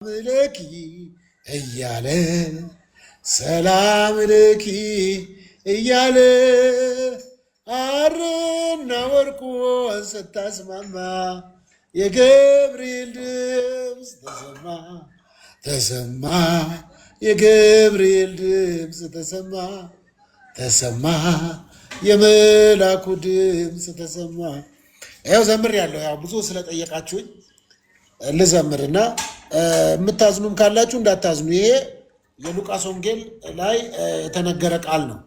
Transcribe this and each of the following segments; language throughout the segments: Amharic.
ምልኪ እያለ ሰላም ልኪ እያለ ሐርና ወርቁን ስታስማማ የገብርኤል ድምፅ ተሰማ ተሰማ የገብርኤል ድምፅ ተሰማ ተሰማ የመላኩ ድምፅ ተሰማ። ያው ዘምር ያለው ያው ብዙ ስለጠየቃችሁኝ ልዘምርና የምታዝኑም ካላችሁ እንዳታዝኑ። ይሄ የሉቃስ ወንጌል ላይ የተነገረ ቃል ነው።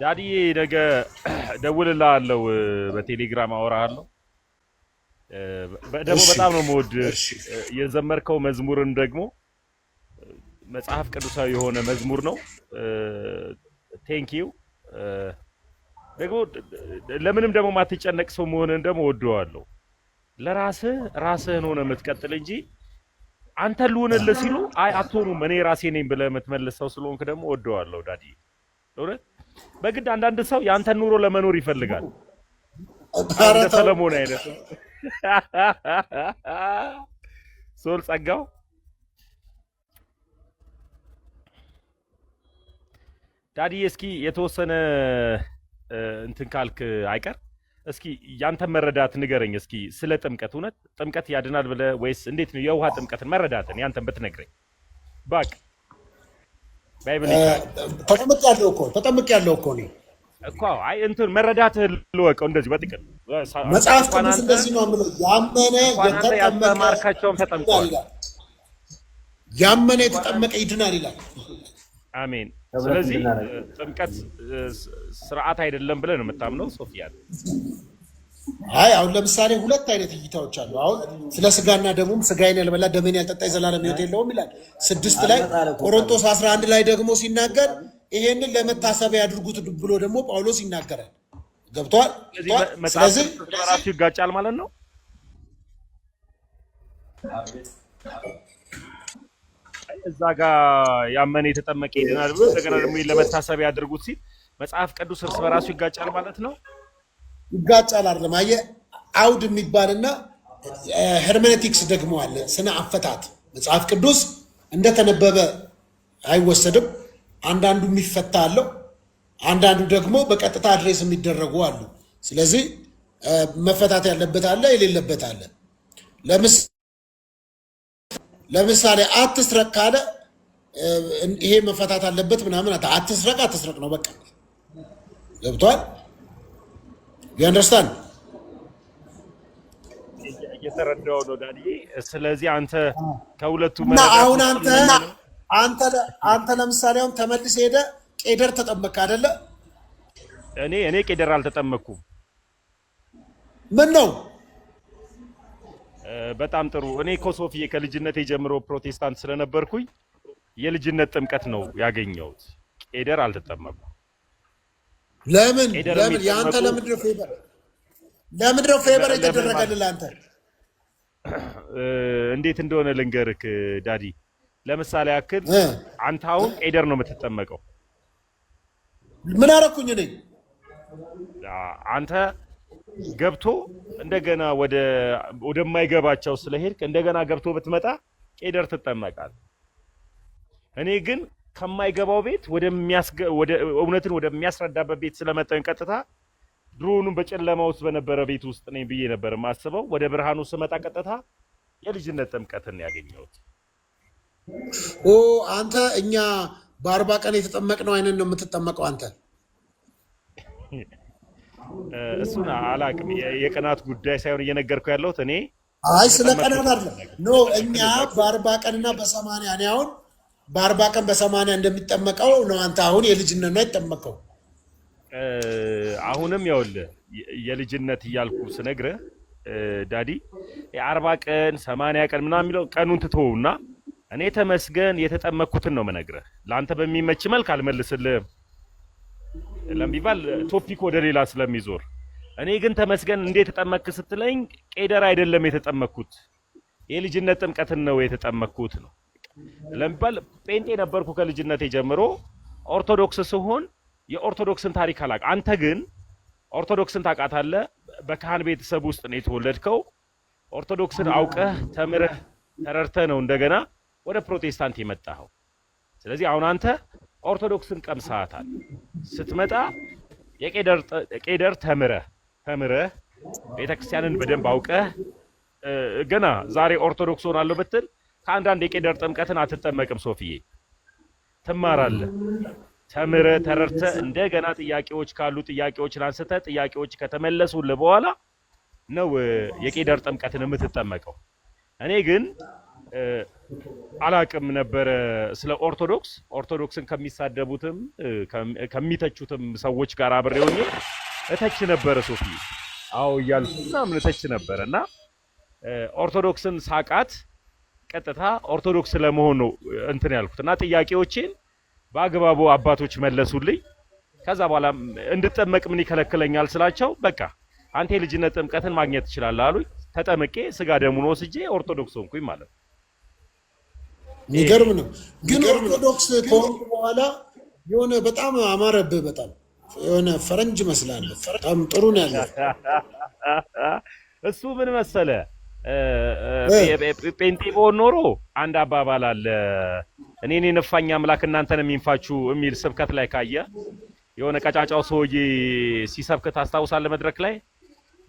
ዳዲዬ ነገ ደውልልሃለሁ፣ በቴሌግራም አወራሃለሁ። ደግሞ በጣም ነው የምወድህ። የዘመርከው መዝሙርን ደግሞ መጽሐፍ ቅዱሳዊ የሆነ መዝሙር ነው። ቴንኪዩ። ደግሞ ለምንም ደግሞ ማትጨነቅ ሰው መሆንን ደግሞ ወደዋለሁ። ራስህን ሆነ የምትቀጥል እንጂ አንተ ልሁንልህ ሲሉ አይ አትሆኑም እኔ ራሴ ነኝ ብለህ የምትመልሰው ስለሆንክ ደግሞ ወደዋለሁ ዳዲ። እውነት በግድ አንዳንድ ሰው የአንተን ኑሮ ለመኖር ይፈልጋል። እንደ ሰለሞን አይነት ሶል ጸጋው ዳዲ። እስኪ የተወሰነ እንትን ካልክ አይቀር እስኪ ያንተን መረዳት ንገረኝ እስኪ ስለ ጥምቀት። እውነት ጥምቀት ያድናል ብለህ ወይስ እንዴት ነው? የውሃ ጥምቀትን መረዳትን ያንተን ብትነግረኝ ባክ። ባይብል ተጠምቄያለሁ እኮ እኔ እኮ አይ እንትን መረዳትህን ልወቀው እንደዚህ በጥቅል መጽሐፍ ቅዱስ እንደዚህ ነው የምለው። ያመነ የተጠመቀ ተጠምቋል፣ ያመነ የተጠመቀ ይድናል ይላል። አሜን። ስለዚህ ጥምቀት ስርዓት አይደለም ብለህ ነው የምታምነው ሶፊያ? አይ አሁን ለምሳሌ ሁለት አይነት እይታዎች አሉ። አሁን ስለ ስጋና ደሙም ስጋዬን ያልበላ ደሜን ያልጠጣ የዘላለም ሕይወት የለውም ይላል 6 ላይ። ቆሮንቶስ 11 ላይ ደግሞ ሲናገር ይሄንን ለመታሰቢያ ያድርጉት ብሎ ደግሞ ጳውሎስ ይናገራል። ገብቷል? ስለዚህ ራሱ ይጋጫል ማለት ነው። እዛ ጋር ያመነ የተጠመቀ ይድናል ብሎ እንደገና ደግሞ ለመታሰቢያ ያድርጉት ሲል መጽሐፍ ቅዱስ እርስ በራሱ ይጋጫል ማለት ነው። ይጋጫል አይደለም። አየህ አውድ የሚባልና ሄርሜኔቲክስ ደግሞ አለ፣ ስነ አፈታት። መጽሐፍ ቅዱስ እንደተነበበ አይወሰድም። አንዳንዱ የሚፈታ አለው፣ አንዳንዱ ደግሞ በቀጥታ አድሬስ የሚደረጉ አሉ። ስለዚህ መፈታት ያለበት አለ፣ የሌለበት አለ። ለምሳሌ አትስረቅ ካለ ይሄ መፈታት አለበት ምናምን። አትስረቅ ነው በቃ። ገብቷል? ያንደርስታንድ እየተረዳው ነው ዳንዬ። ስለዚህ አንተ ከሁለቱ አሁን አንተ ለምሳሌ አሁን ተመልሰህ ሄደህ ቄደር ተጠመቅክ አይደለ? እኔ ቄደር አልተጠመቅኩም። ምን ነው? በጣም ጥሩ። እኔ እኮ ሶፊዬ ከልጅነቴ ጀምሮ ፕሮቴስታንት ስለነበርኩኝ የልጅነት ጥምቀት ነው ያገኘሁት። ቄደር አልተጠመቅኩም። ለምን ያንተ ለምንድነው ፌቨር የተደረገልህ አንተ? እንዴት እንደሆነ ልንገርክ ዳዲ። ለምሳሌ ያክል አንተ አሁን ቄደር ነው የምትጠመቀው። ምን አደረኩኝ እኔ? አንተ ገብቶ እንደገና ወደማይገባቸው ስለሄድክ እንደገና ገብቶ ብትመጣ ቄደር ትጠመቃል። እኔ ግን ከማይገባው ቤት ወደ እውነትን ወደሚያስረዳበት ቤት ስለመጣኝ ቀጥታ ድሮውንም በጨለማ ውስጥ በነበረ ቤት ውስጥ ነኝ ብዬ ነበር ማስበው። ወደ ብርሃኑ ስመጣ ቀጥታ የልጅነት ጥምቀትን ያገኘሁት። አንተ እኛ በ40 ቀን የተጠመቅነው አይነት ነው የምትጠመቀው አንተ? እሱን አላቅም። የቀናት ጉዳይ ሳይሆን እየነገርኩህ ያለሁት እኔ አይ ስለ ቀናት አይደለም። ኖ እኛ በ40 ቀንና በ80 እኔ አሁን በ40 ቀን በ80 እንደሚጠመቀው ነው። አንተ አሁን የልጅነት ነው የተጠመቀው። አሁንም ይኸውልህ የልጅነት እያልኩ ስነግርህ ዳዲ የ40 ቀን 80 ቀን ምናምን የሚለው ቀኑን ትተውና እኔ ተመስገን የተጠመቅኩትን ነው የምነግርህ። ለአንተ በሚመች መልክ አልመልስልህም ለምቢባል ቶፒክ ወደ ሌላ ስለሚዞር። እኔ ግን ተመስገን እንዴት ተጠመቅክ ስትለኝ ቄደር አይደለም የተጠመቅኩት የልጅነት ጥምቀትን ነው የተጠመቅኩት ነው። ለምባል ጴንጤ ነበርኩ ከልጅነቴ ጀምሮ። ኦርቶዶክስ ሲሆን የኦርቶዶክስን ታሪክ አላውቅ። አንተ ግን ኦርቶዶክስን ታውቃታለህ። በካህን ቤተሰብ ውስጥ ነው የተወለድከው። ኦርቶዶክስን አውቀህ ተምረህ ተረድተህ ነው እንደገና ወደ ፕሮቴስታንት የመጣኸው። ስለዚህ አሁን አንተ ኦርቶዶክስን ቀምሰሃታል። ስትመጣ የቄደር ተምረህ ቤተክርስቲያንን በደንብ አውቀህ ገና ዛሬ ኦርቶዶክስ ሆናለሁ ብትል ከአንዳንድ የቄደር ጥምቀትን አትጠመቅም። ሶፊዬ ትማራለህ። ተምረህ ተረድተህ እንደገና ጥያቄዎች ካሉ ጥያቄዎችን አንስተህ ጥያቄዎች ከተመለሱልህ በኋላ ነው የቄደር ጥምቀትን የምትጠመቀው። እኔ ግን አላቅም ነበረ ስለ ኦርቶዶክስን ከሚሳደቡትም ከሚተቹትም ሰዎች ጋር አብሬ ሆኜ እተች ነበረ። ሶፊ አዎ እያልኩ ምናምን እተች ነበረ እና ኦርቶዶክስን ሳቃት ቀጥታ ኦርቶዶክስ ለመሆን ነው እንትን ያልኩት እና ጥያቄዎችን በአግባቡ አባቶች መለሱልኝ። ከዛ በኋላ እንድጠመቅ ምን ይከለክለኛል ስላቸው በቃ አንተ የልጅነት ጥምቀትን ማግኘት ትችላለህ አሉኝ። ተጠምቄ ስጋ ደሙን ወስጄ ኦርቶዶክስ ሆንኩኝ ማለት ነው። የሚገርም ነው። ግን ኦርቶዶክስ ከሆንኩ በኋላ የሆነ በጣም አማረብህ። በጣም የሆነ ፈረንጅ መስላለህ። በጣም ጥሩ ነው ያለው። እሱ ምን መሰለ ጴንጤ በሆን ኖሮ አንድ አባባል አለ፣ እኔን የነፋኝ አምላክ እናንተን የሚንፋችሁ የሚል ስብከት ላይ ካየ የሆነ ቀጫጫው ሰውዬ ሲሰብክ ታስታውሳለህ? መድረክ ላይ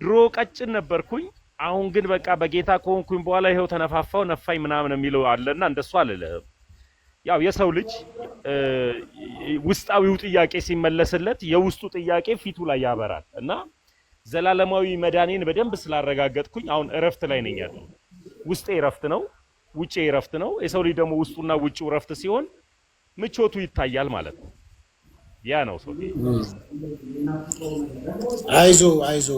ድሮ ቀጭን ነበርኩኝ፣ አሁን ግን በቃ በጌታ ከሆንኩኝ በኋላ ይሄው ተነፋፋው ነፋኝ ምናምን የሚለው አለና እንደሱ አልልህም። ያው የሰው ልጅ ውስጣዊው ጥያቄ ሲመለስለት የውስጡ ጥያቄ ፊቱ ላይ ያበራል እና ዘላለማዊ መዳኔን በደንብ ስላረጋገጥኩኝ አሁን እረፍት ላይ ነኝ ያለው። ውስጤ እረፍት ነው፣ ውጪ እረፍት ነው። የሰው ልጅ ደግሞ ውስጡና ውጪው እረፍት ሲሆን ምቾቱ ይታያል ማለት ነው። ያ ነው ሶፊ። አይዞ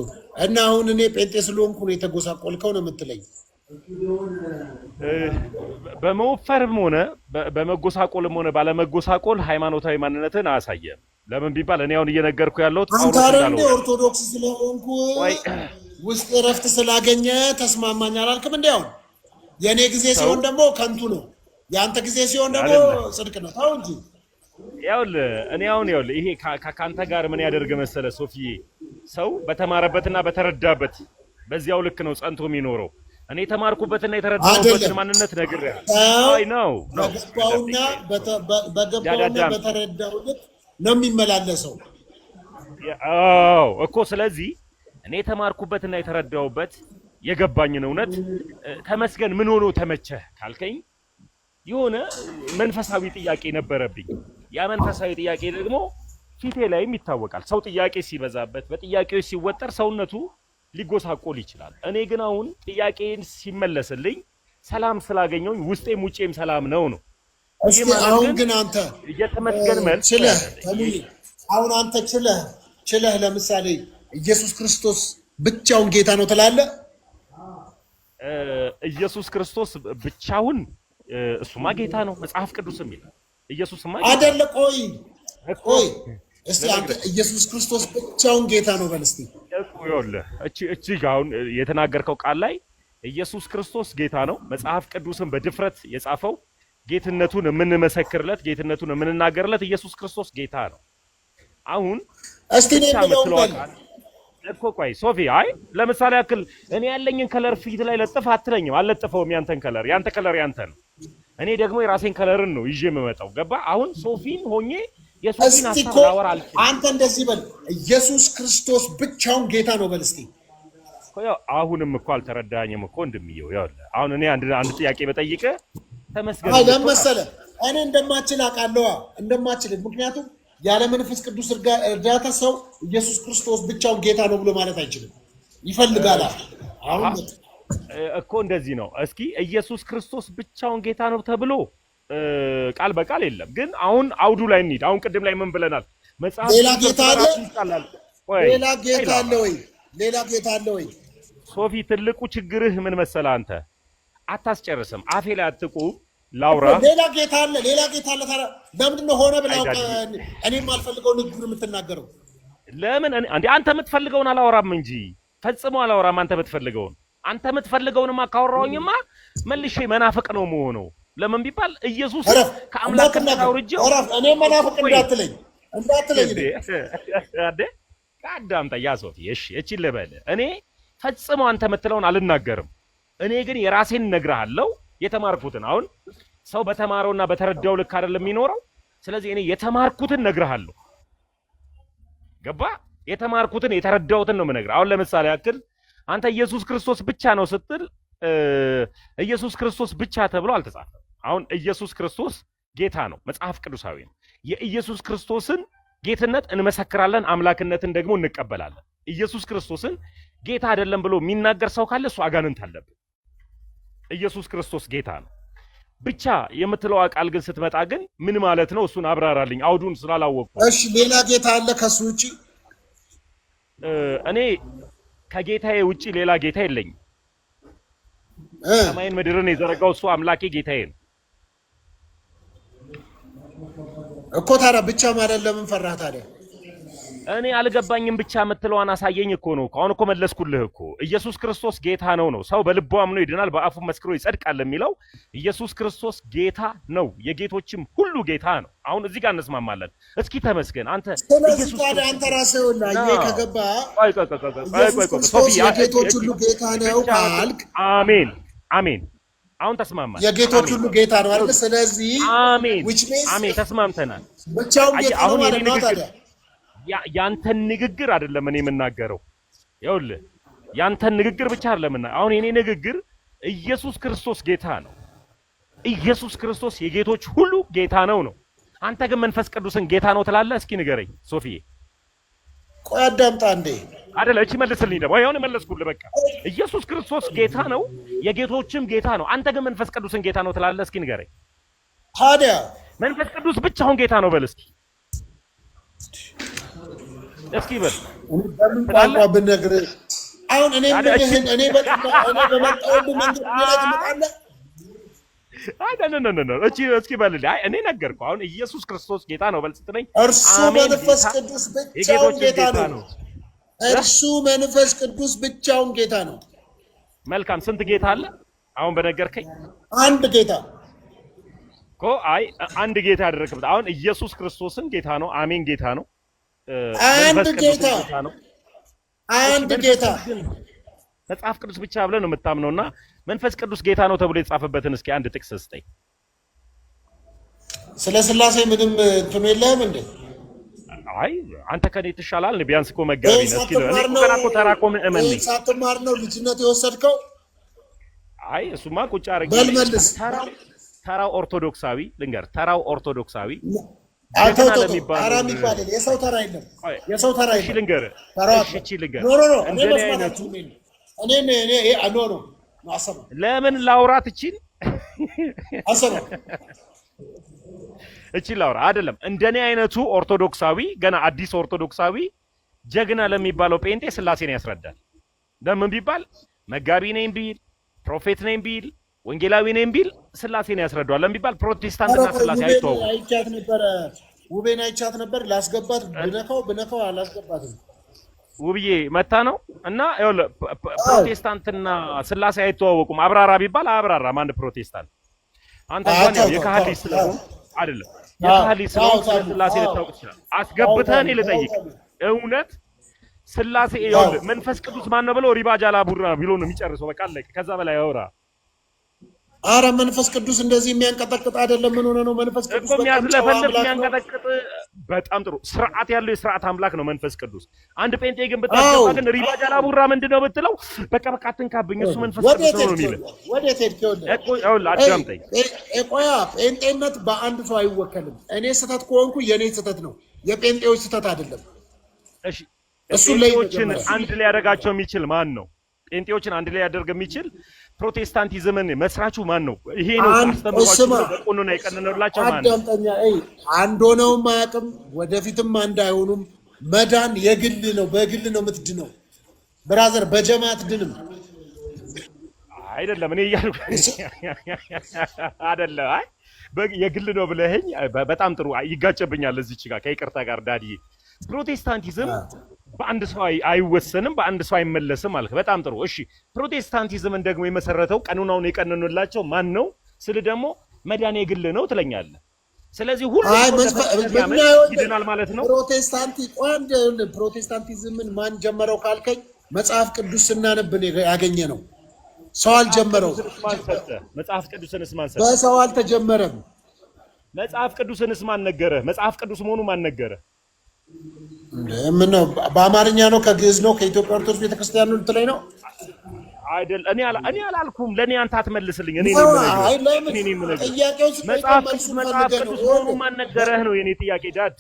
እና አሁን እኔ ጴንጤ ስለሆንኩ ነው የተጎሳቆልከው ነው የምትለኝ? በመወፈርም ሆነ በመጎሳቆልም ሆነ ባለመጎሳቆል ሃይማኖታዊ ማንነትን አያሳየም። ለምን ቢባል እኔ አሁን እየነገርኩ ያለሁት አንተ ኦርቶዶክስ ስለሆንኩ ውስጥ እረፍት ስላገኘ ተስማማኝ አላልክም? እንዴ አሁን የኔ ጊዜ ሲሆን ደግሞ ከንቱ ነው፣ ያንተ ጊዜ ሲሆን ደግሞ ጽድቅ ነው። ታው እንጂ እኔ አሁን ይሄ ካንተ ጋር ምን ያደርግ መሰለ ሶፊዬ፣ ሰው በተማረበትና በተረዳበት በዚያው ልክ ነው ጸንቶ የሚኖረው። እኔ የተማርኩበትና የተረዳሁበትን ማንነት ነግሬሃለሁ። አይ ነው በገባውና በተረዳው ልክ ነው የሚመላለሰው። አዎ እኮ ስለዚህ እኔ የተማርኩበትና የተረዳሁበት የገባኝን እውነት ተመስገን ምን ሆኖ ተመቸህ ካልከኝ የሆነ መንፈሳዊ ጥያቄ ነበረብኝ። ያ መንፈሳዊ ጥያቄ ደግሞ ፊቴ ላይም ይታወቃል። ሰው ጥያቄ ሲበዛበት በጥያቄዎች ሲወጠር ሰውነቱ ሊጎሳቆል ይችላል። እኔ ግን አሁን ጥያቄን ሲመለስልኝ ሰላም ስላገኘሁኝ ውስጤም ውጪም ሰላም ነው። እስኪ አሁን ግን አንተ የተመስገን መልስ አሁን አንተ ችለህ ለምሳሌ ኢየሱስ ክርስቶስ ብቻውን ጌታ ነው ትላለህ? ኢየሱስ ክርስቶስ ብቻውን እሱማ ጌታ ነው መጽሐፍ ቅዱስም ይላል። ኢየሱስማ አይደለ? ቆይ እስቲ አንተ ኢየሱስ ክርስቶስ ብቻውን ጌታ ነው በል እስቲ። ይኸውልህ እቺ አሁን የተናገርከው ቃል ላይ ኢየሱስ ክርስቶስ ጌታ ነው መጽሐፍ ቅዱስም በድፍረት የጻፈው ጌትነቱን የምንመሰክርለት ጌትነቱን የምንናገርለት ኢየሱስ ክርስቶስ ጌታ ነው። አሁን እስቲ ነው እኮ ቆይ ሶፊ፣ አይ ለምሳሌ ያክል እኔ ያለኝን ከለር ፊት ላይ ለጥፍ አትለኝም። አልለጥፈውም። ያንተን ከለር ያንተ ከለር ያንተ ነው። እኔ ደግሞ የራሴን ከለርን ነው ይዤ የምመጣው። ገባ? አሁን ሶፊን ሆኜ የሶፊን ሐሳብ ላወራ አልችልም። አንተ እንደዚህ በል ኢየሱስ ክርስቶስ ብቻውን ጌታ ነው በል እስቲ። አሁንም እኮ አልተረዳኝም እኮ እንደምየው። ይኸውልህ አሁን እኔ አንድ ጥያቄ በጠይቀ ተመስገን ለምን መሰለህ እኔ እንደማችል አውቃለሁ እንደማችል። ምክንያቱም ያለ መንፈስ ቅዱስ እርዳታ ሰው ኢየሱስ ክርስቶስ ብቻውን ጌታ ነው ብሎ ማለት አይችልም። ይፈልጋል። አሁን እኮ እንደዚህ ነው። እስኪ ኢየሱስ ክርስቶስ ብቻውን ጌታ ነው ተብሎ ቃል በቃል የለም። ግን አሁን አውዱ ላይ እንሂድ። አሁን ቅድም ላይ ምን ብለናል? መጽሐፍ ሌላ ጌታ አለ? ሌላ ጌታ አለ ወይ? ሌላ ጌታ አለ ወይ? ሶፊ ትልቁ ችግርህ ምን መሰለህ? አንተ አታስጨርስም። አፌ ላይ አትቁም ላውራ። ሌላ ጌታ አለ፣ ሌላ ጌታ አለ። ታዲያ ለምንድን ነው ሆነ ብለው እኔም አልፈልገው ንግግር የምትናገረው? ለምን እንዴ? አንተ የምትፈልገውን አላወራም እንጂ ፈጽሞ አላወራም። አንተ የምትፈልገውንማ ካወራሁኝማ መልሼ መናፍቅ ነው የምሆነው። ለምን ቢባል ኢየሱስ ከአምላክነት አውርጄው እኔ መናፍቅ እንዳትለኝ። እንዳትለኝ እንዴ አደ አዳምጣ ያሶፊ። እሺ እቺ ልበል እኔ ፈጽሞ አንተ የምትለውን አልናገርም። እኔ ግን የራሴን እነግርሃለሁ የተማርኩትን። አሁን ሰው በተማረውና በተረዳው ልክ አይደለም የሚኖረው። ስለዚህ እኔ የተማርኩትን እነግርሃለሁ። ገባ? የተማርኩትን የተረዳሁትን ነው የምነግርህ። አሁን ለምሳሌ ያክል አንተ ኢየሱስ ክርስቶስ ብቻ ነው ስትል ኢየሱስ ክርስቶስ ብቻ ተብሎ አልተጻፈም። አሁን ኢየሱስ ክርስቶስ ጌታ ነው፣ መጽሐፍ ቅዱሳዊ ነው። የኢየሱስ ክርስቶስን ጌትነት እንመሰክራለን፣ አምላክነትን ደግሞ እንቀበላለን። ኢየሱስ ክርስቶስን ጌታ አይደለም ብሎ የሚናገር ሰው ካለ እሱ አጋንንት አለበት። ኢየሱስ ክርስቶስ ጌታ ነው ብቻ የምትለው ቃል ግን ስትመጣ ግን ምን ማለት ነው? እሱን አብራራልኝ፣ አውዱን ስላላወቅኩ። እሺ ሌላ ጌታ አለ ከሱ ውጪ? እኔ ከጌታዬ ውጪ ሌላ ጌታ የለኝም። ሰማይን ምድርን የዘረጋው እሱ አምላኬ ጌታዬ ነው እኮ። ታዲያ ብቻ ማለት ለምን ፈራህ ታዲያ? እኔ አልገባኝም። ብቻ የምትለዋን አሳየኝ እኮ ነው። አሁን እኮ መለስኩልህ እኮ። ኢየሱስ ክርስቶስ ጌታ ነው ነው። ሰው በልቡ አምኖ ይድናል፣ በአፉ መስክሮ ይጸድቃል የሚለው ኢየሱስ ክርስቶስ ጌታ ነው፣ የጌቶችም ሁሉ ጌታ ነው። አሁን እዚህ ጋር እንስማማለን። እስኪ ተመስገን አንተ። ስለዚህ ታዲያ አንተ ራስህ ይኸውልህ ከገባ ኢየሱስ ክርስቶስ የጌቶች ሁሉ ጌታ ነው ካልክ፣ አሜን አሜን። አሁን ተስማማን። የጌቶች ሁሉ ጌታ ነው አይደል? ስለዚህ አሜን አሜን፣ ተስማምተናል። ብቻውን ጌታ ነው ማለት ነው ታዲያ። ያንተን ንግግር አይደለም እኔ የምናገረው። ይኸውልህ ያንተን ንግግር ብቻ አይደለም እና አሁን የኔ ንግግር ኢየሱስ ክርስቶስ ጌታ ነው። ኢየሱስ ክርስቶስ የጌቶች ሁሉ ጌታ ነው ነው። አንተ ግን መንፈስ ቅዱስን ጌታ ነው ትላለህ? እስኪ ንገረኝ ሶፊዬ። ቆይ አዳምጣ እንዴ። አይደለ? እቺ መልስልኝ ደግሞ። አሁን መለስኩልህ በቃ። ኢየሱስ ክርስቶስ ጌታ ነው፣ የጌቶችም ጌታ ነው። አንተ ግን መንፈስ ቅዱስን ጌታ ነው ትላለህ? እስኪ ንገረኝ። ታዲያ መንፈስ ቅዱስ ብቻውን ጌታ ነው በል እስኪ። እስኪ በል በምን ቋንቋ ብነግርህ? አሁን እኔ ምንህን እኔ በመጣሁብህ መንገድ ላይ ትመጣለህ? እቺ እስኪ በልልኝ። አይ እኔ ነገርኩህ። አሁን ኢየሱስ ክርስቶስ ጌታ ነው በል ስትለኝ እርሱ መንፈስ ቅዱስ ብቻውን ጌታ ነው። እርሱ መንፈስ ቅዱስ ብቻውን ጌታ ነው። መልካም። ስንት ጌታ አለ አሁን በነገርከኝ? አንድ ጌታ እኮ። አይ አንድ ጌታ ያደረክበት አሁን ኢየሱስ ክርስቶስን ጌታ ነው። አሜን ጌታ ነው። አንድ ጌታ ነው። አንድ ጌታ መጽሐፍ ቅዱስ ብቻ ብለን ነው የምታምነውና መንፈስ ቅዱስ ጌታ ነው ተብሎ የተጻፈበትን እስኪ አንድ ጥቅስ ስጠኝ። ስለ ሥላሴ ምንም እንትኑ የለህም እንዴ? አይ አንተ ከኔ ትሻላለህ። ቢያንስ እኮ መጋቢ ነህ። እስኪ ነው እኔ እኮ ተራቆ ምእመን ነኝ። ሳትማር ነው ልጅነት የወሰድከው? አይ እሱማ ቁጭ አድርጌ በልመልስ። ተራው ኦርቶዶክሳዊ ልንገር፣ ተራው ኦርቶዶክሳዊ አራም ይባላል። የሰው ተራ የለም። የሰው ተራ የለም። እሺ ልንገርህ፣ እሺ ልንገርህ። ኖ እንደኔ አይነቱ ኖ አሰማ ለምን ላውራት እቺን አሰማ እቺን ላውራ አይደለም። እንደኔ አይነቱ ኦርቶዶክሳዊ ገና አዲስ ኦርቶዶክሳዊ ጀግና ለሚባለው ጴንጤ ሥላሴን ያስረዳል። ለምን ቢባል መጋቢ ነኝ ቢል፣ ፕሮፌት ነኝ ቢል፣ ወንጌላዊ ነኝ ቢል ሥላሴን ያስረዳዋል። ለምን ቢባል ፕሮቴስታንትና ሥላሴ አይተዋወቁም። አይቻት ነበር ውቤን አይቻት ነበር። ላስገባት ብነካው አላስገባትም። ውብዬ መታ ነው እና ይኸውልህ ፕሮቴስታንትና ሥላሴ አይተዋወቁም። አብራራ ቢባል አብራራም አንድ ፕሮቴስታንት። አንተ እንኳን ያው የካህሊ ስለሆነ አይደለም የካህሊ ስለሆነ ሥላሴ ልታውቅ ትችላለህ። አስገብተህ እኔ ልጠይቅ እውነት ሥላሴ ይኸውልህ መንፈስ ቅዱስ ማን ነው ብሎ ሪባጃላ ቡራ ብሎ ነው የሚጨርሰው። በቃ አለቀ። ከዛ በላይ ያወራ። አረ መንፈስ ቅዱስ እንደዚህ የሚያንቀጠቅጥ አይደለም። ምን ሆነ ነው መንፈስ ቅዱስ እኮ የሚያዝለፈልፍ የሚያንቀጠቅጥ በጣም ጥሩ ስርዓት ያለው የስርዓት አምላክ ነው መንፈስ ቅዱስ። አንድ ጴንጤ ግን ብታስገባ ግን ሪባጃላ ቡራ ምንድነው ብትለው በቃ አትንካብኝ እሱ መንፈስ ቅዱስ ነው የሚል ወዴት ሄድክ? ይኸውልህ አዳምጠኝ። ቆያ ጴንጤነት በአንድ ሰው አይወከልም። እኔ ስህተት ከሆንኩ የኔ ስህተት ነው፣ የጴንጤዎች ስህተት አይደለም። እሺ ጴንጤዎችን አንድ ላይ ያደርጋቸው የሚችል ማን ነው? ጴንጤዎችን አንድ ላይ ያደርግ የሚችል ፕሮቴስታንቲዝምን መስራቹ ማን ነው? ይሄ ነው አስተምሯቸው በቆኑና የቀነነላቸው ማን ነው? አዳምጠኛ። አንድ ሆነውም አያውቅም፣ ወደፊትም አንድ አይሆኑም። መዳን የግል ነው፣ በግል ነው የምትድነው። ብራዘር በጀማት ድንም አይደለም። እኔ እያልኩ አይደለም። አይ የግል ነው ብለኸኝ በጣም ጥሩ ይጋጨብኛል እዚች ጋር ከይቅርታ ጋር ዳዲዬ። ፕሮቴስታንቲዝም በአንድ ሰው አይወሰንም፣ በአንድ ሰው አይመለስም አልክ። በጣም ጥሩ እሺ። ፕሮቴስታንቲዝምን ደግሞ የመሰረተው ቀኑናውን የቀነኑላቸው ማን ነው ስል ደግሞ መዳን የግል ነው ትለኛለህ። ስለዚህ ሁሉም ይድናል ማለት ነው። ፕሮቴስታንቲዝምን ማን ጀመረው ካልከኝ መጽሐፍ ቅዱስ ስናነብ ያገኘ ነው። ሰው አልጀመረው። መጽሐፍ ቅዱስንስ ማን ሰጠ? በሰው አልተጀመረም። መጽሐፍ ቅዱስንስ ማን ነገረ? መጽሐፍ ቅዱስ መሆኑ ማን ነገረ? ምን ነው በአማርኛ ነው ከግዕዝ ነው ከኢትዮጵያ ኦርቶዶክስ ቤተክርስቲያን ነው ልትለኝ ነው? አይደል? እኔ አላልኩም። ለኔ አንተ አትመልስልኝ። እኔ መጽሐፍ ቅዱስ መሆኑ ማን ነገረህ ነው የኔ ጥያቄ ዳድ።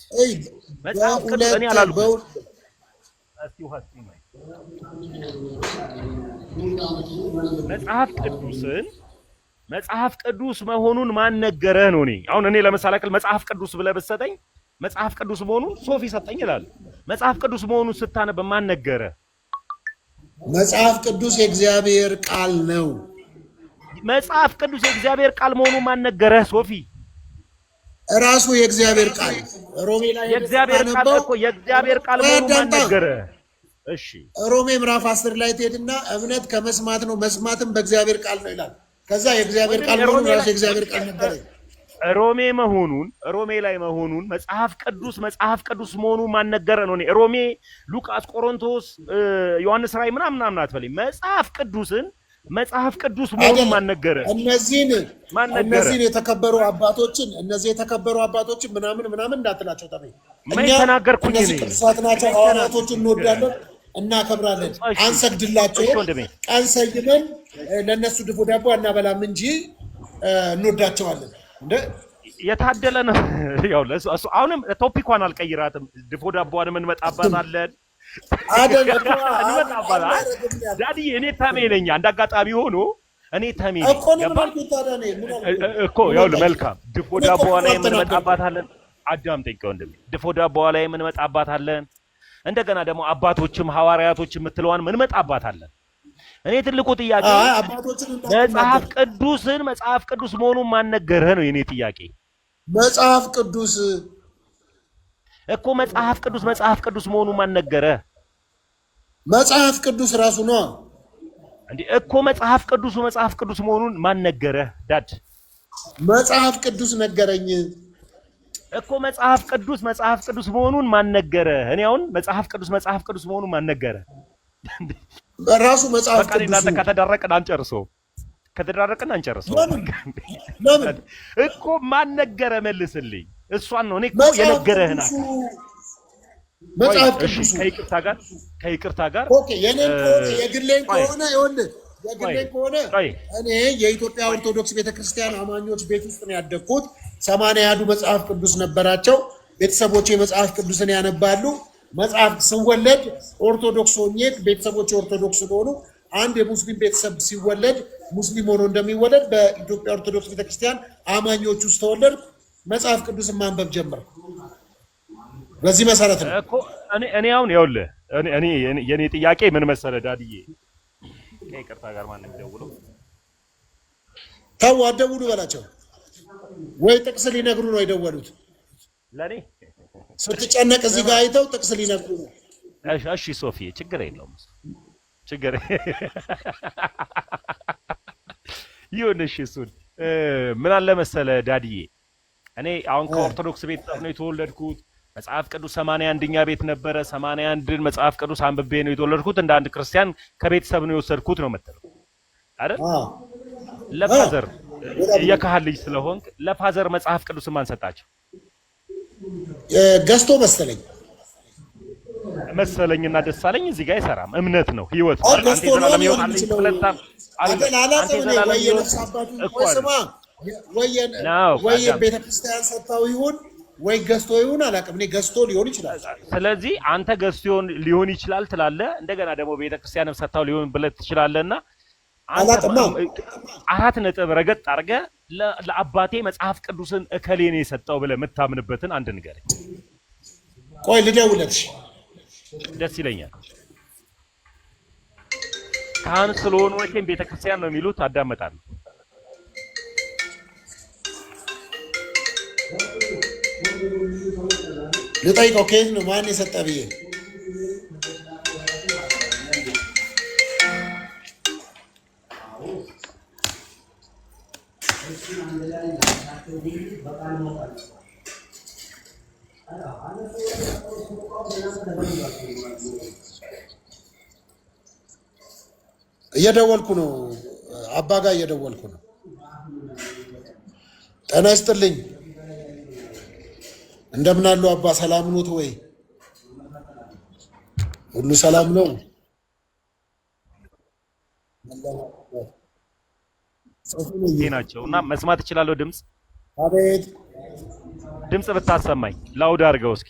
መጽሐፍ ቅዱስ እኔ አላልኩም። መጽሐፍ ቅዱስ መሆኑን ማን ነገረህ ነው? እኔ ለምሳሌ መጽሐፍ ቅዱስ ብለህ ብትሰጠኝ መጽሐፍ ቅዱስ መሆኑን ሶፊ ሰጠኝ ይላል። መጽሐፍ ቅዱስ መሆኑን ስታነብ ማን ነገረ? መጽሐፍ ቅዱስ የእግዚአብሔር ቃል ነው። መጽሐፍ ቅዱስ የእግዚአብሔር ቃል መሆኑን ማን ነገረ ሶፊ? ራሱ የእግዚአብሔር ቃል ሮሜ ላይ የእግዚአብሔር ቃል እኮ የእግዚአብሔር ቃል መሆኑን ማን ነገረ? እሺ ሮሜ ምዕራፍ 10 ላይ ትሄድና እምነት ከመስማት ነው መስማትም በእግዚአብሔር ቃል ነው ይላል። ከዛ የእግዚአብሔር ቃል መሆኑን ራሱ የእግዚአብሔር ቃል ነገረ። ሮሜ ላይ መሆኑን መጽሐፍ ቅዱስ መሆኑን ማን ነገረ ነው? ሮሜ፣ ሉቃስ፣ ቆሮንቶስ፣ ዮሐንስ ራእይ ምናምን አትበለኝ። መጽሐፍ ቅዱስ መሆኑን ማን ነገረ? እነዚህን የተከበሩ አባቶችን ምናምን እንዳትላቸው ተበይ። እኛ ተናገርኩኝ። እነዚህ ቅዱሳት ናቸው፣ ሐዋርያቶችን እንወዳለን፣ እናከብራለን፣ አንሰግድላቸው። ቀን ሰይመን ለእነሱ ድፎ ዳቦ አናበላም እንጂ እንወዳቸዋለን። የታደለ ነው። ያው ለሱ አሁንም ቶፒኳን አልቀይራትም። ድፎ ዳቦዋንም እንመጣባታለን። ዳዲ እኔ ተሜ ነኝ። አንድ አጋጣሚ ሆኖ እኔ ተሜ እኮ ያው መልካም ድፎ ዳቦዋ ላይ እንመጣባታለን። አዳምጠኝ ወንድሜ፣ ድፎ ዳቦዋ ላይ እንመጣባታለን። እንደገና ደግሞ አባቶችም ሐዋርያቶችም የምትለዋን እንመጣባታለን። እኔ ትልቁ ጥያቄ መጽሐፍ ቅዱስ መሆኑን ማን ነገረህ ነው የኔ ጥያቄ። መጽሐፍ ቅዱስ መሆኑን ማን ነገረህ? መጽሐፍ ቅዱስ ራሱ ነው እንዴ እኮ መጽሐፍ ቅዱስ መሆኑን ማን ነገረህ? ዳድ መጽሐፍ ቅዱስ ነገረኝ እኮ መጽሐፍ ቅዱስ መሆኑን ማን ነገረህ? እኔ አሁን መጽሐፍ ቅዱስ መሆኑን ማን ነገረህ? በራሱ መጽሐፍ ቅዱስ ከተደረቀን አንጨርሰው ለምን እኮ ማን ነገረ? መልስልኝ። እሷን ነው እኔ እኮ የነገረህና መጽሐፍ ቅዱስ ከይቅርታ ጋር ኦኬ። የግሌን ከሆነ እኔ የኢትዮጵያ ኦርቶዶክስ ቤተክርስቲያን አማኞች ቤት ውስጥ ነው ያደግኩት። 80 ያዱ መጽሐፍ ቅዱስ ነበራቸው። ቤተሰቦቼ መጽሐፍ ቅዱስን ያነባሉ። መጽሐፍ ስወለድ ኦርቶዶክስ ሆኜ ቤተሰቦቼ ኦርቶዶክስ ስለሆኑ አንድ የሙስሊም ቤተሰብ ሲወለድ ሙስሊም ሆኖ እንደሚወለድ በኢትዮጵያ ኦርቶዶክስ ቤተክርስቲያን አማኞች ውስጥ ተወለድ። መጽሐፍ ቅዱስን ማንበብ ጀመርኩ። በዚህ መሰረት ነው እኮ እኔ አሁን ይኸውልህ የኔ ጥያቄ ምን መሰለህ ዳድዬ፣ ከይቅርታ ጋር ማን እንደደውለው ተው አትደውሉ በላቸው። ወይ ጥቅስ ሊነግሩ ነው የደወሉት ለኔ ስትጨነቅ እዚህ ጋር አይተው ጥቅስ ሊነግሩ ነው። እሺ ሶፊ ችግር የለውም ይሁን። እሺ እሱን ምን አለ መሰለህ ዳድዬ፣ እኔ አሁን ከኦርቶዶክስ ቤተሰብ ነው የተወለድኩት። መጽሐፍ ቅዱስ 81ኛ ቤት ነበረ። 81ን መጽሐፍ ቅዱስ አንብቤ ነው የተወለድኩት። እንደ አንድ ክርስቲያን ከቤተሰብ ነው የወሰድኩት ነው የምትለው አይደል? ለፋዘር የካህን ልጅ ስለሆንክ ለፋዘር መጽሐፍ ቅዱስ ማን ሰጣቸው? ገዝቶ መሰለኝና ደሳለኝ እዚህ ጋር አይሰራም። እምነት ነው፣ ህይወት ነው። አንተ ዘላለም ይሆን አለኝ ስለታም ወይ ቤተክርስቲያን ሰጥተው ይሁን ወይ ገዝቶ ይሁን አላውቅም። እኔ ገዝቶ ሊሆን ይችላል። ስለዚህ አንተ ገዝቶ ሊሆን ይችላል ትላለህ። እንደገና ደግሞ ቤተክርስቲያንም ሰጥተው ሊሆን ብለህ ትችላለህና አራት ነጥብ ረገጥ አድርገህ ለአባቴ መጽሐፍ ቅዱስን እከሌን የሰጠው ብለህ የምታምንበትን አንድ ንገረኝ። ቆይ ልደውልልሽ። ደስ ይለኛል። ካህን ስለሆኑ ወይም ቤተክርስቲያን ነው የሚሉት አዳመጣለሁ። ልጠይቀው ከየት ነው ማን የሰጠ ብዬ እየደወልኩ ነው፣ አባ ጋር እየደወልኩ ነው። ጤና ይስጥልኝ። እንደምን አሉ አባ? ሰላም ኖት ወይ? ሁሉ ሰላም ነው? ናቸው እና መስማት እችላለሁ ድምፅ? አቤት። ድምፅ ብታሰማኝ ላውድ አድርገው እስኪ።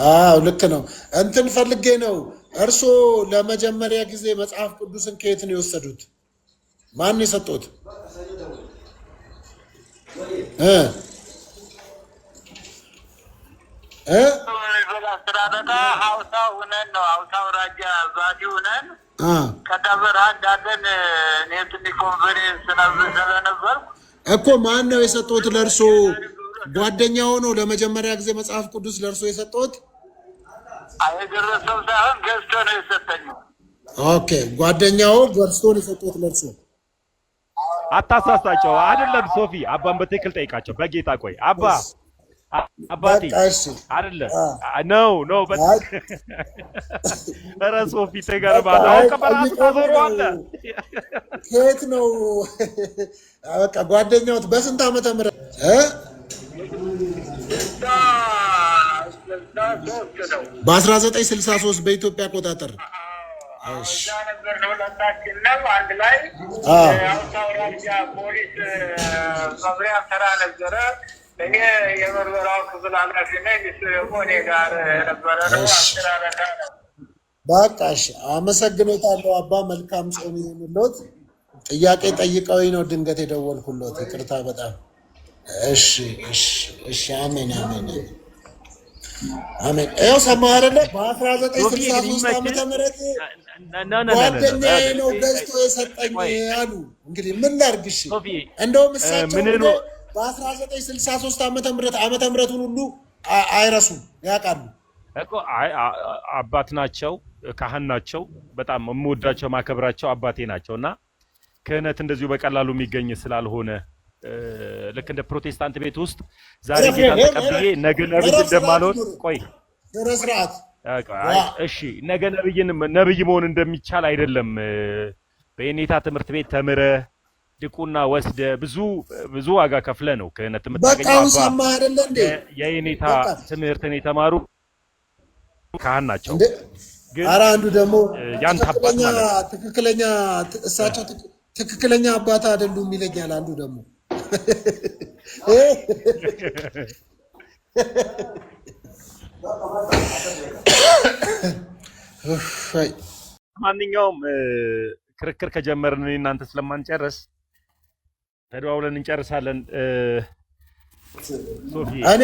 አዎ ልክ ነው። እንትን ፈልጌ ነው። እርስዎ ለመጀመሪያ ጊዜ መጽሐፍ ቅዱስን ከየት ነው የወሰዱት? ማን የሰጡት? እኮ ማን ነው የሰጡት ለእርስዎ? ጓደኛው ነው ለመጀመሪያ ጊዜ መጽሐፍ ቅዱስ ለእርስዎ የሰጡት? አይደረሰው ሳይሆን ገዝቶ ነው የሰጠኝ። ኦኬ፣ ጓደኛው ገዝቶ ነው የሰጡት ለእርስዎ። አታሳሳቸው። አይደለም ሶፊ፣ አባን በትክክል ጠይቃቸው በጌታ። ቆይ አባ አባቴ አይደለም ነው ኧረ ሶፊ ተገርማለህ። አሁን ከበራሱ ታዞረዋለህ። ከየት ነው በቃ ጓደኛውት በስንት ዓመተ ምህረት በ1963 በኢትዮጵያ አቆጣጠር። አንድ ላይ አውራጃ ፖሊስ መምሪያ ተራ ነበረ። እኔ የምርመራው ክፍል ኃላፊ ነኝ። እሱ ደግሞ እኔ ጋር ነበረ ነው። በቃ እሺ፣ አመሰግኖታለሁ አባ። መልካም ጾም ይሁንልዎት። ጥያቄ ጠይቀውኝ ነው ድንገት የደወልኩልዎት። ይቅርታ በጣም። እሺ እሺ እሺ። አሜን አሜን አሜን። ይኸው ሰማህ አይደለ? በ1963 ዓመተ ምህረት ጓደኛዬ ነው ገዝቶ የሰጠኝ አሉ። እንግዲህ ምን ላድርግ? እሺ እንደውም እሳቸው በ1963 ዓመተ ምህረቱን ሁሉ አይረሱም፣ ያውቃሉ እኮ። አባት ናቸው፣ ካህን ናቸው። በጣም የምወዳቸው ማከብራቸው አባቴ ናቸው። እና ክህነት እንደዚሁ በቀላሉ የሚገኝ ስላልሆነ ልክ እንደ ፕሮቴስታንት ቤት ውስጥ ዛሬ ጌታ ተቀብዬ ነገ ነብይ እንደማልሆን ቆይ ስርዓት እሺ፣ ነገ ነብይ መሆን እንደሚቻል አይደለም። በየኔታ ትምህርት ቤት ተምረ ድቁና ወስደ ብዙ ዋጋ ከፍለ ነው ክህነት የምታገኘው። አባ የየኔታ ትምህርትን የተማሩ ካህን ናቸው። ግን ኧረ አንዱ ደግሞ ያንተ አባት ማለት ትክክለኛ እሳቸው ትክክለኛ አባት አይደሉም ይለኛል። አንዱ ደግሞ ማንኛውም ክርክር ከጀመርን እናንተ ስለማንጨርስ ተደዋውለን እንጨርሳለን። ሶፊ እኔ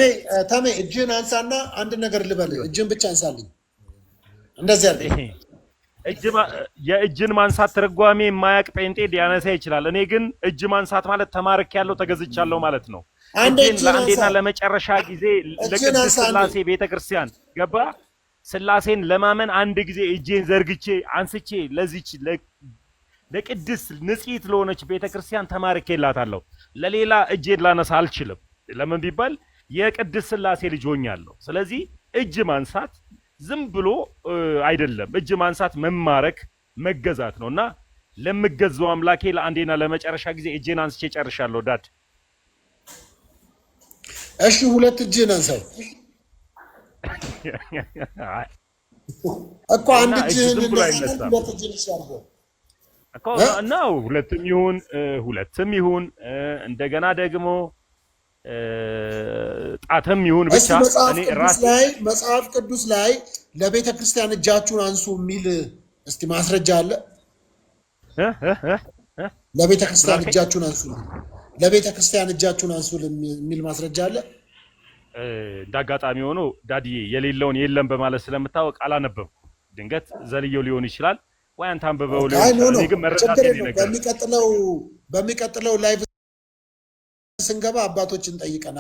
ተሜ እጅን አንሳና አንድ ነገር ልበል። እጅን ብቻ አንሳልኝ። እንደዚህ አለ። የእጅን ማንሳት ትርጓሜ የማያውቅ ጴንጤ ሊያነሳ ይችላል። እኔ ግን እጅ ማንሳት ማለት ተማርክ ያለው ተገዝቻለሁ ማለት ነው። እጅን ለአንዴና ለመጨረሻ ጊዜ ለቅድስት ሥላሴ ቤተክርስቲያን ገባ ሥላሴን ለማመን አንድ ጊዜ እጄን ዘርግቼ አንስቼ ለዚች ለቅድስት ንጽሕት ለሆነች ቤተክርስቲያን ተማርኬላታለሁ። ለሌላ እጄን ላነሳ አልችልም። ለምን ቢባል የቅድስት ሥላሴ ልጅ ሆኛለሁ። ስለዚህ እጅ ማንሳት ዝም ብሎ አይደለም። እጅ ማንሳት መማረክ መገዛት ነው። እና ለምገዛው አምላኬ ለአንዴና ለመጨረሻ ጊዜ እጄን አንስቼ ጨርሻለሁ። ዳድ እሺ፣ ሁለት እጅን አንሳው እኮ አንድ እጅህን ሁለት እጅን ይሻርገው እኮ ነው። ሁለትም ይሁን እንደገና ደግሞ ጣትም ይሁን ብቻ እኔ ራሴ መጽሐፍ ቅዱስ ላይ ለቤተ ክርስቲያን እጃችሁን አንሱ የሚል እስቲ ማስረጃ አለ? ለቤተ ክርስቲያን እጃችሁን አንሱ፣ ለቤተ ክርስቲያን እጃችሁን አንሱ የሚል ማስረጃ አለ? እንዳጋጣሚ ሆኖ ዳዲዬ የሌለውን የለም በማለት ስለምታወቅ አላነበብኩም። ድንገት ዘልየው ሊሆን ይችላል ወይ አንተ አንብበው ሊሆን ይችላል። እኔ ግን መረዳት ነው። በሚቀጥለው ላይቭ ስንገባ አባቶችን ጠይቀና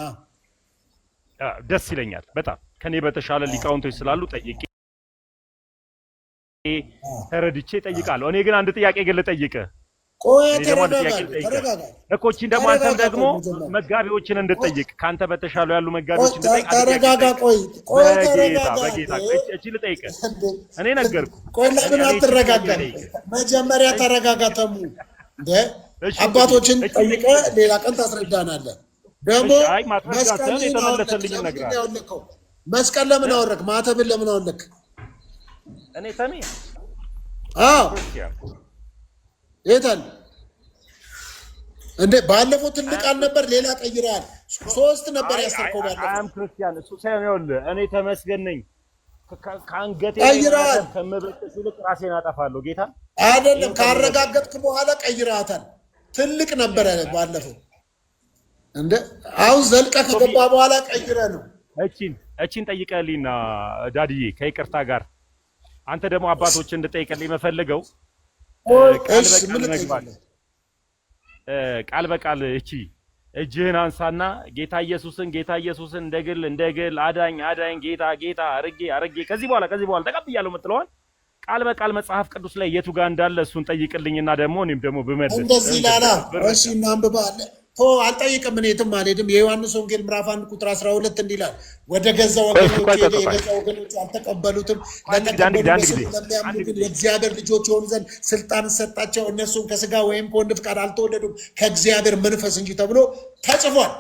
ደስ ይለኛል በጣም። ከኔ በተሻለ ሊቃውንቶች ስላሉ ጠይቄ ተረድቼ ጠይቃለሁ። እኔ ግን አንድ ጥያቄ ግን ልጠይቅህ ቆይ እኔ ደግሞ አንድ ጥያቄ ተረጋጋ፣ ተረጋጋ እኮ እቺን ደግሞ አንተም ደግሞ መጋቢዎችን እንድጠይቅ ካንተ በተሻሉ ያሉ መጋቢዎችን እንድጠይቅ ተረጋጋ። ቆይ ተረጋጋ። በጌታ እቺ ልጠይቅ እኔ ነገርኩ። ቆይ ለምን አትረጋጋ? መጀመሪያ ተረጋጋ። ተሙ እንደ አባቶችን ጠይቀ ሌላ ቀን ታስረዳናለህ። ደግሞ መስቀልን የተመለሰልኝ ነግራለሁ። መስቀል ለምን አወረክ? ማተብን ለምን አወለክ? እኔ ተኔ የታል እንዴ? ባለፈው ትልቅ አልነበር? ሌላ ቀይረሃል። 3 ነበር ያሰርከው ባለፈው። አም ክርስቲያን እሱ ሳይሆን ይኸውልህ እኔ ተመስገን ነኝ። ከአንገቴ ቀይረሃል። ከመበጥስ ይልቅ ራሴን አጠፋለሁ። ጌታ አይደለም ካረጋገጥክ በኋላ ቀይረሃታል። ትልቅ ነበረ ባለፈው እንዴ? አሁን ዘልቀ ከገባ በኋላ ቀይረ ነው። እቺን ጠይቀልኝና ዳድዬ ከይቅርታ ጋር አንተ ደግሞ አባቶችን እንድጠይቅልኝ መፈልገው ቃል በቃል እቺ እጅህን አንሳና ጌታ ኢየሱስን እንደግል አዳኝ ጌታ አርጌ ከዚህ በኋላ ተቀብያለሁ የምትለዋል ቃል በቃል መጽሐፍ ቅዱስ ላይ የቱ ጋር እንዳለ እሱን ጠይቅልኝና ደግሞ እኔም ደግሞ ብመልስ እንደዚህ ላላ እሺ እናንብባለ አልጠይቅም። እኔ የትም አልሄድም። የዮሐንስ ወንጌል ምዕራፍ 1 ቁጥር 12 እንዲላል ወደ ገዛ ወገኖች ሄደ፣ የገዛ ወገኖች አልተቀበሉትም። ለሚያምኑ ግን የእግዚአብሔር ልጆች የሆኑ ዘንድ ስልጣን ሰጣቸው። እነሱም ከስጋ ወይም ከወንድ ፍቃድ አልተወለዱም ከእግዚአብሔር መንፈስ እንጂ ተብሎ ተጽፏል።